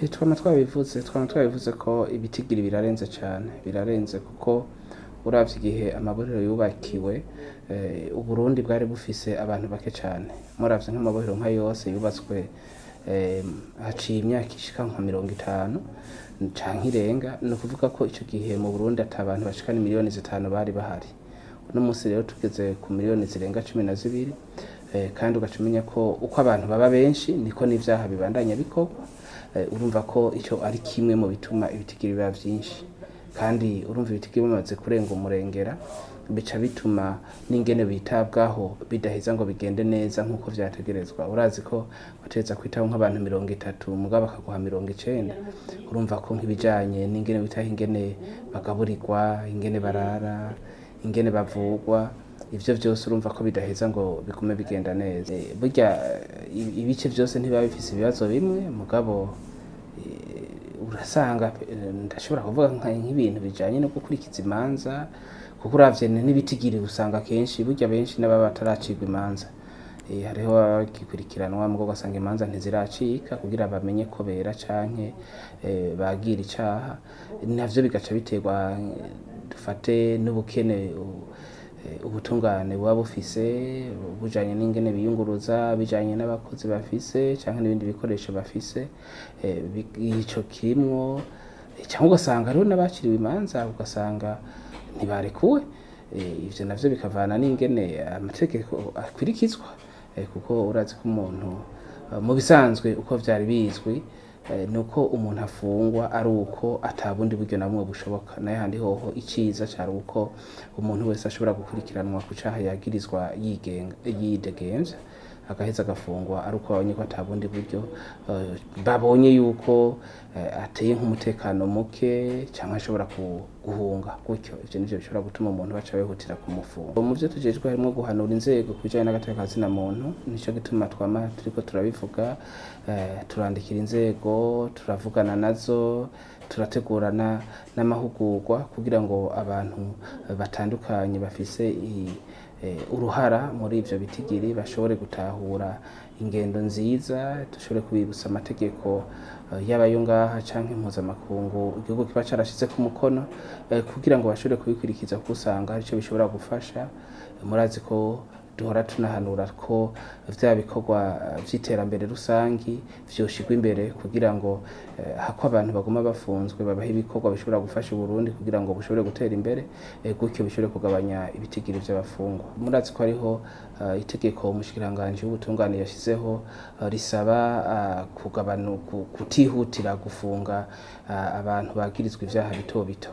Twama twabivuze ko ibitigiri birarenze cane, birarenze kuko uravye igihe amabohero yubakiwe, Uburundi bwari bufise abantu bake cane. Muravye nk'amabohero nka yose yubatswe haciye imyaka ishika nka 50 canke irenga, ni ukuvuga ko ico gihe mu Burundi ata bantu bashika n'imiliyoni 5 bari bahari. Uno musi rero tugeze ku miliyoni zirenga 12, kandi ugaca umenya ko uko abantu baba benshi niko n'ivyaha bibandanya bikorwa. Urumva ko ico ari kimwe mu bituma ibitigiri biba vyinshi, kandi urumva ibitigiri bimaze kurenga umurengera, bica bituma n'ingene bitabwaho bidaheza ngo bigende neza nk'uko vyategerezwa. Urazi ko bategeza kwitaho nk'abantu 30 mugabo bakaguha 90. Urumva ko nk'ibijanye n'ingene bitaho ingene bagaburirwa, ingene barara, ingene bavugwa, ivyo vyose urumva ko bidaheza ngo bigume bigenda neza. Burya ibice vyose ntibiba bifise ibibazo bimwe, mugabo urasanga ndashobora kuvuga nk'ibintu bijanye no gukurikiza imanza, kuko uravye n'ibitigiri usanga kenshi burya benshi n'ababa bataracirwa imanza. Hariho abagikurikiranwa mugo ugasanga imanza ntiziracika kugira bamenye ko bera canke bagira icaha. Navyo bigaca biterwa dufate n'ubukene ubutungane buba bufise, bujanye n'ingene biyunguruza, bijanye n'abakozi bafise canke n'ibindi bikoresho bafise, ico kirimwo, canke ugasanga hariho n'abaciriwe imanza ugasanga ntibarekuwe. Ivyo navyo bikavana n'ingene amategeko akurikizwa, kuko urazi ko umuntu mu bisanzwe uko vyari bizwi, nuko umuntu afungwa ari uko ata bundi buryo na bumwe bushoboka. Nayo handi hoho iciza cari uko umuntu wese ashobora gukurikiranwa ku caha yagirizwa yidegemvya, agaheza agafungwa ari uko babonye ko ata bundi buryo, babonye yuko ateye nk'umutekano muke canke ashobora guhunga. Gutyo ivyo nivyo bishobora gutuma umuntu baca bihutira kumufunga. Mu vyo tujejwe harimwo guhanura inzego kubijanye n'agateka kazina muntu, nico gituma twama turiko turabivuga, turandikira inzego, turavugana nazo, turategurana n'amahugurwa kugira ngo abantu batandukanye bafise uruhara muri ivyo bitigiri bashobore gutahura ingendo nziza, dushobore kubibutsa amategeko y'abayo ngaha canke mpuzamakungu igihugu kiba carashize ku mukono, kugira ngo bashobore kubikurikiza, kuko usanga hari ico bishobora gufasha. Murazi ko duhora tunahanura ko vya bikorwa vy'iterambere rusangi vyoshirwa imbere kugira ngo hako abantu baguma bafunzwe babaha ibikorwa bishobora gufasha Uburundi kugira ngo bushobore gutera imbere, gutyo bishobore kugabanya ibitigiri vy'abafungwa. Murazi ko hariho itegeko umushikiranganji w'ubutungane yashizeho risaba kutihutira gufunga abantu bagirizwa ivyaha bito bito.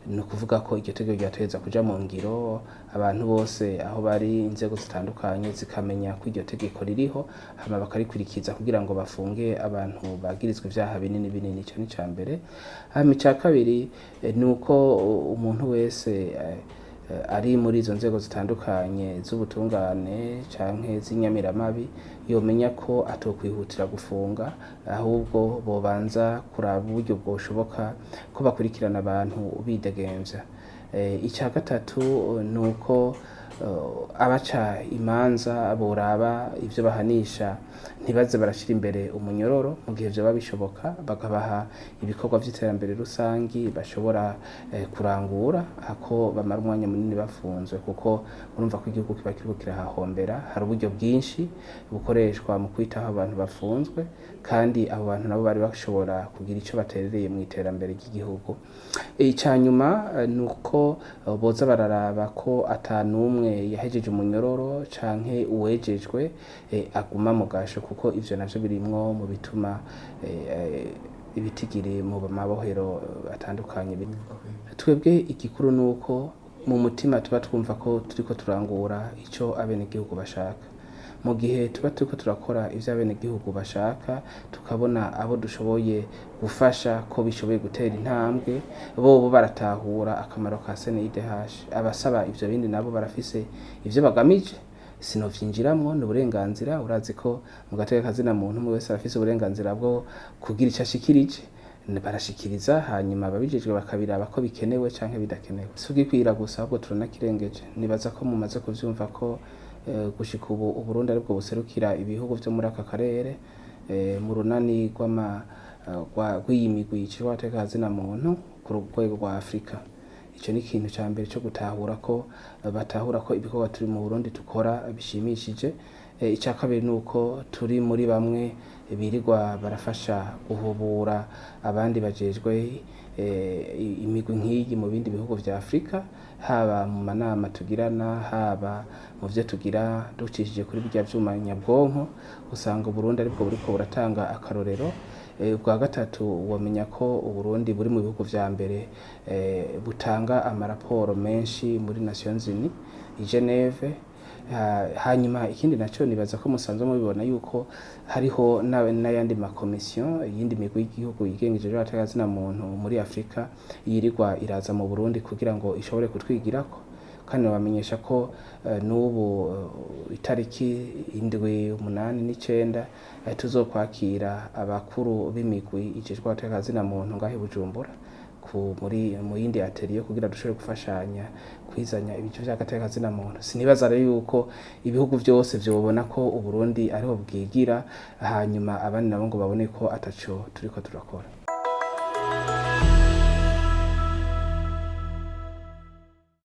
Ni ukuvuga ko iryo tegeko ryategeza kuja mu ngiro, abantu bose aho bari, inzego zitandukanye zikamenya ko iryo tegeko ririho, hama bakarikurikiza kugira ngo bafunge abantu bagirizwa ivyaha binini binini. Ico ni ca mbere. Hama ica kabiri ni uko umuntu wese ari muri izo nzego zitandukanye z'ubutungane canke z'inyamiramabi yomenya ko atokwihutira gufunga, ahubwo bobanza kuraba uburyo bwoshoboka ko bakurikirana abantu bidegemvya. Ica gatatu ni uko abaca imanza boraba ivyo bahanisha ntibaze barashira imbere umunyororo, mu gihe vyoba bishoboka bakabaha ibikorwa vy'iterambere rusangi bashobora kurangura ako bamara umwanya munini bafunzwe, kuko urumva ko igihugu kiba kiriko kirahahombera. Hari uburyo bwinshi bukoreshwa mu kwitaho abantu bafunzwe, kandi abo bantu nabo bari bashobora kugira ico baterereye mu iterambere ry'igihugu. Ica nyuma ni uko boza bararaba ko ata n'umwe yahejeje umunyororo canke uwejejwe aguma mu gasho, kuko ivyo navyo birimwo mu bituma ibitigiri mu mabohero atandukanye. Twebwe igikuru nuko mu mutima tuba twumva ko turiko turangura ico abenegihugu bashaka. Mu gihe tuba turiko turakora ivyo abenegihugu bashaka, tukabona abo dushoboye gufasha ko bishoboye gutera intambwe, bobo baratahura akamaro ka CNIDH. Abasaba ivyo bindi nabo barafise ivyo bagamije, sinovyinjiramwo, ni uburenganzira. Urazi ko mu gateka kazina muntu umwe wese arafise uburenganzira bwo kugira ico ashikirije, barashikiriza hanyuma ababijejwe bakabiraba ko bikenewe canke bidakenewe. Sugikwira gusa ahubwo turanakirengeje. Nibaza ko mumaze kuvyumva ko gushika ubu Uburundi aribwo buserukira ibihugu vyo muri aka karere mu runani rw'iyi migwi yicirwa agateka ka zina muntu ku rwego rwa Afrika. Ico ni ikintu ca mbere co gutahura ko batahura ko ibikorwa turi mu Burundi tukora bishimishije. Ica kabiri nuko turi muri bamwe birirwa barafasha guhubura abandi bajejwe imigwi nk'iyi mu bindi bihugu vya Afrika, haba mu manama tugirana, haba mu vyo tugira ducishije kuri birya vyuma nyabwonko, usanga Uburundi aribwo buriko buratanga akarorero. Ubwa gatatu womenya ko Uburundi buri mu bihugu vya mbere butanga amaraporo menshi muri Nations Unies i Geneve. Hanyuma ikindi naco nibaza ko musanzwe mubibona yuko hariho n'ayandi makomisiyo yindi migwi y'igihugu yigengeje agateka ka zina muntu muri Afrika yirirwa iraza mu Burundi kugira ngo ishobore kutwigirako, kandi bamenyesha ko n'ubu itariki 7, 8 n'9 tuzokwakira abakuru b'imigwi ijejwe agateka ka zina muntu ngahe Bujumbura mu yindi atelier kugira dushobore gufashanya kwizanya ibice vy'agateka ka zina muntu. Sinibaza rero yuko ibihugu vyose vyobona ko Uburundi ariho bwigira, hanyuma abandi nabo ngo babone ko ataco turiko turakora.